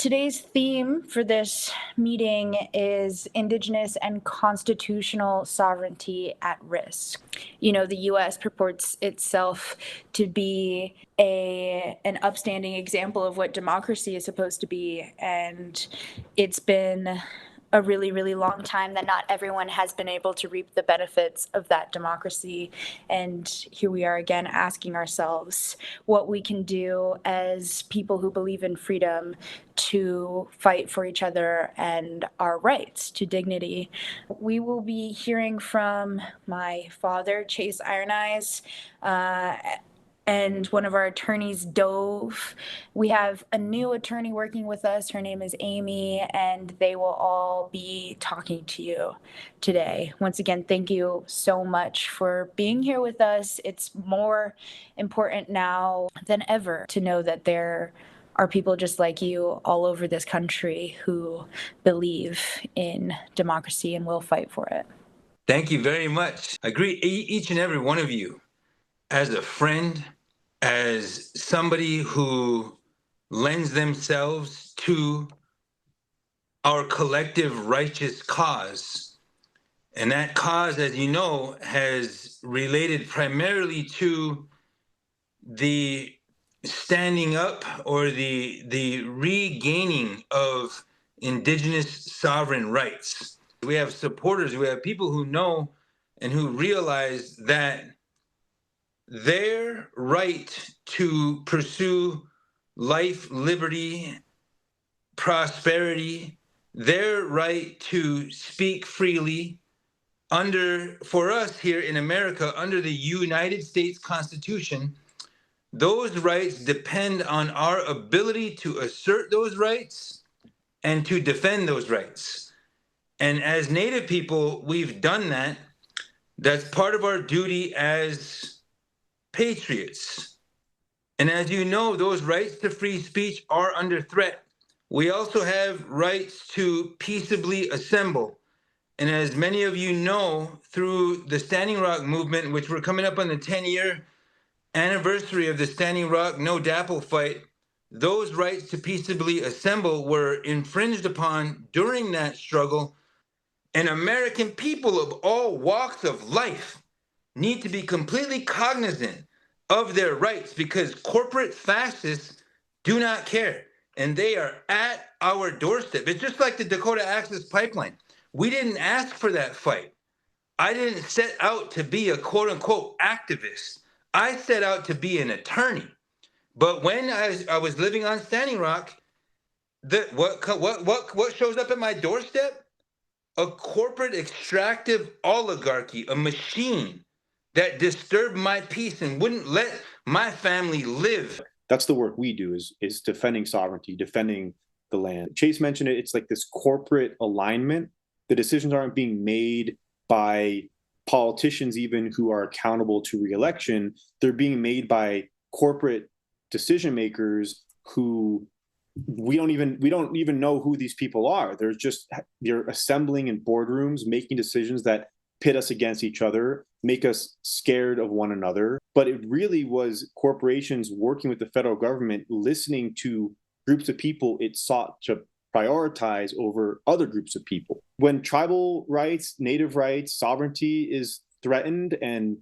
Today's theme for this meeting is Indigenous and constitutional sovereignty at risk. You know, the U.S. purports itself to be an upstanding example of what democracy is supposed to be, and it's been a really, really long time that not everyone has been able to reap the benefits of that democracy. And here we are again asking ourselves what we can do as people who believe in freedom to fight for each other and our rights to dignity. We will be hearing from my father, Chase Iron Eyes, and one of our attorneys, Dove. We have a new attorney working with us. Her name is Amy, and they will all be talking to you today. Once again, thank you so much for being here with us. It's more important now than ever to know that there are people just like you all over this country who believe in democracy and will fight for it. Thank you very much. I greet each and every one of you as a friend, as somebody who lends themselves to our collective righteous cause. And that cause, as you know, has related primarily to the standing up or the regaining of Indigenous sovereign rights. We have supporters, we have people who know and who realize that their right to pursue life, liberty, prosperity, their right to speak freely for us here in America, under the United States Constitution, those rights depend on our ability to assert those rights and to defend those rights. And as Native people, we've done that. That's part of our duty as patriots. And as you know, those rights to free speech are under threat. We also have rights to peaceably assemble. And as many of you know, through the Standing Rock movement, which we're coming up on the 10-year anniversary of the Standing Rock No DAPL fight, those rights to peaceably assemble were infringed upon during that struggle. And American people of all walks of life need to be completely cognizant of their rights, because corporate fascists do not care, and they are at our doorstep. It's just like the Dakota Access Pipeline. We didn't ask for that fight. I didn't set out to be a quote unquote activist. I set out to be an attorney. But when I was living on Standing Rock, what shows up at my doorstep? A corporate extractive oligarchy, a machine that disturbed my peace and wouldn't let my family live. That's the work we do, is defending sovereignty, defending the land. Chase mentioned it. It's like this corporate alignment. The decisions aren't being made by politicians even who are accountable to re-election. They're being made by corporate decision makers who we don't even know who these people are. They're assembling in boardrooms, making decisions that pit us against each other, make us scared of one another. But it really was corporations working with the federal government, listening to groups of people it sought to prioritize over other groups of people. When tribal rights, native rights, sovereignty is threatened and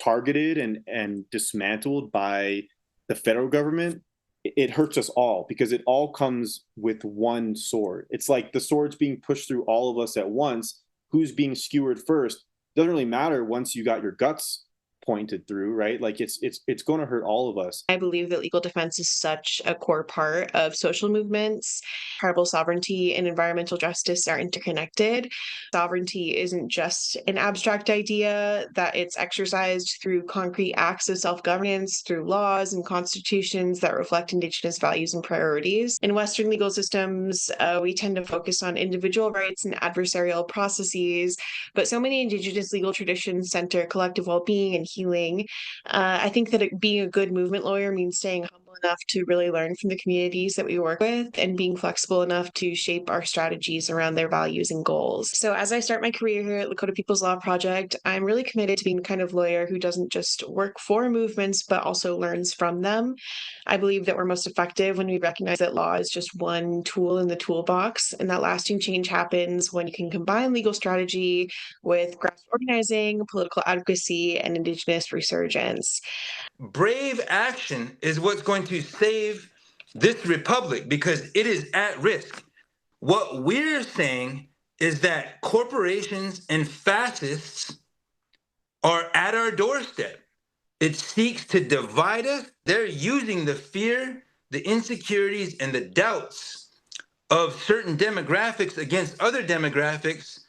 targeted and dismantled by the federal government, it hurts us all, because it all comes with one sword. It's like the sword's being pushed through all of us at once. Who's being skewered first doesn't really matter once you got your guts pointed through, right? Like it's going to hurt all of us. I believe that legal defense is such a core part of social movements. Tribal sovereignty and environmental justice are interconnected. Sovereignty isn't just an abstract idea, that it's exercised through concrete acts of self-governance, through laws and constitutions that reflect Indigenous values and priorities. In Western legal systems, we tend to focus on individual rights and adversarial processes, but so many Indigenous legal traditions center collective well-being and healing. I think that being a good movement lawyer means staying humble enough to really learn from the communities that we work with and being flexible enough to shape our strategies around their values and goals. So as I start my career here at Lakota People's Law Project, I'm really committed to being the kind of lawyer who doesn't just work for movements, but also learns from them. I believe that we're most effective when we recognize that law is just one tool in the toolbox, and that lasting change happens when you can combine legal strategy with grassroots organizing, political advocacy, and Indigenous resurgence. Brave action is what's going to save this republic because it is at risk. What we're saying is that corporations and fascists are at our doorstep. It seeks to divide us. They're using the fear, the insecurities, and the doubts of certain demographics against other demographics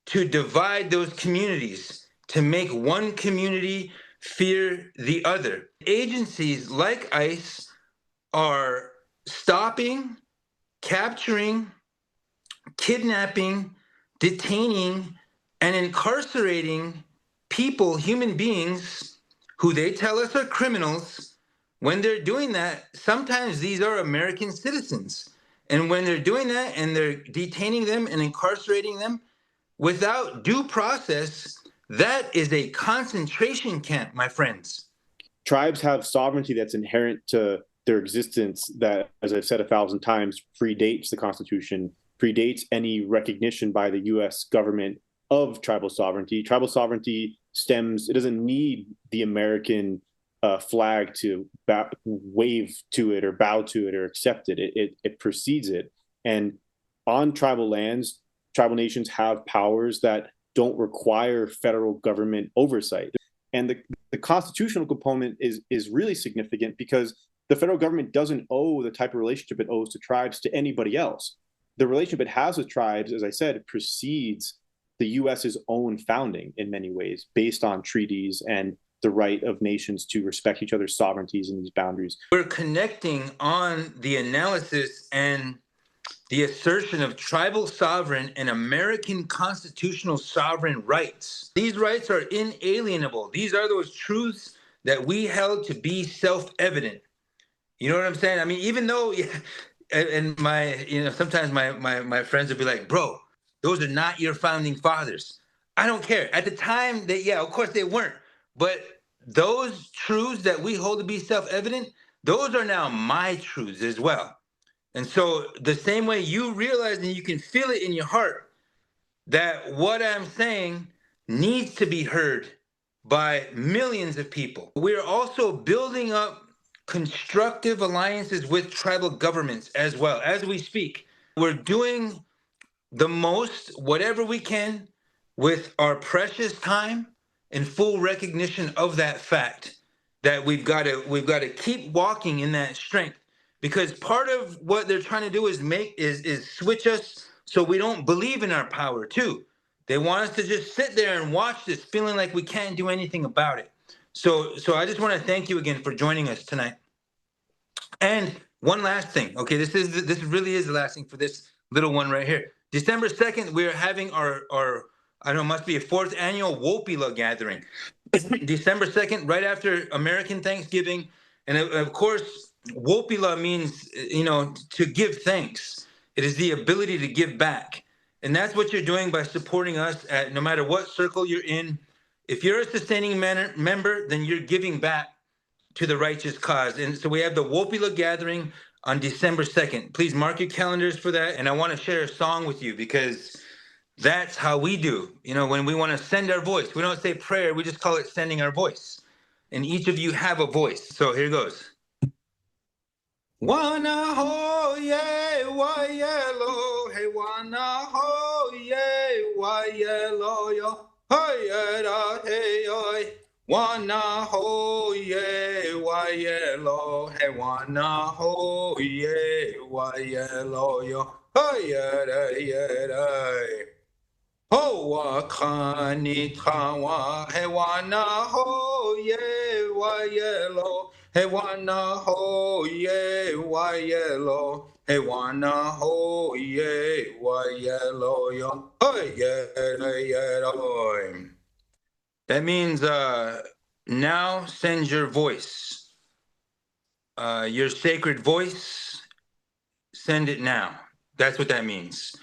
to divide those communities, to make one community fear the other. Agencies like ICE are stopping, capturing, kidnapping, detaining, and incarcerating people, human beings, who they tell us are criminals. When they're doing that, sometimes these are American citizens. And when they're doing that and they're detaining them and incarcerating them without due process, that is a concentration camp, my friends. Tribes have sovereignty that's inherent to their existence that, as I've said 1,000 times, predates the Constitution, predates any recognition by the US government of tribal sovereignty. Tribal sovereignty stems, it doesn't need the American flag to wave to it or bow to it or accept it. It precedes it. And on tribal lands, tribal nations have powers that don't require federal government oversight. And the constitutional component is really significant because the federal government doesn't owe the type of relationship it owes to tribes to anybody else. The relationship it has with tribes, as I said, precedes the US's own founding in many ways, based on treaties and the right of nations to respect each other's sovereignties and these boundaries. We're connecting on the analysis and the assertion of tribal sovereign and American constitutional sovereign rights. These rights are inalienable. These are those truths that we held to be self-evident. You know what I'm saying? I mean, even though, and sometimes my friends would be like, bro, those are not your founding fathers. I don't care. At the time, of course they weren't. But those truths that we hold to be self-evident, those are now my truths as well. And so the same way you realize and you can feel it in your heart that what I'm saying needs to be heard by millions of people. We're also building up constructive alliances with tribal governments as well as we speak. We're doing the most, whatever we can, with our precious time in full recognition of that fact that we've got to keep walking in that strength, because part of what they're trying to do is switch us so we don't believe in our power too. They want us to just sit there and watch this, feeling like we can't do anything about it. So I just want to thank you again for joining us tonight. And one last thing, okay, this really is the last thing for this little one right here. December 2nd, we're having our I don't know, must be a 4th annual Wopila gathering. December 2nd, right after American Thanksgiving. And of course, Wopila means, to give thanks. It is the ability to give back. And that's what you're doing by supporting us at no matter what circle you're in. If you're a sustaining member, then you're giving back to the righteous cause. And so we have the Wopila gathering on December 2nd. Please mark your calendars for that. And I want to share a song with you because that's how we do. When we want to send our voice, we don't say prayer, we just call it sending our voice. And each of you have a voice. So here goes. Wana ho ye wa yellow, hey wana ho ye wa yellow yo, hey da hey oi. Wana ho ye wa yellow, hey wana ho ye wa yellow yo, hey da ye da. Ho wa kani tawa, hey wana ho ye wa yellow. Hey wana ho ye wa yellow. Hey wana ho ye wa yellow yo. Hey yeah. That means now send your voice. Your sacred voice, send it now. That's what that means.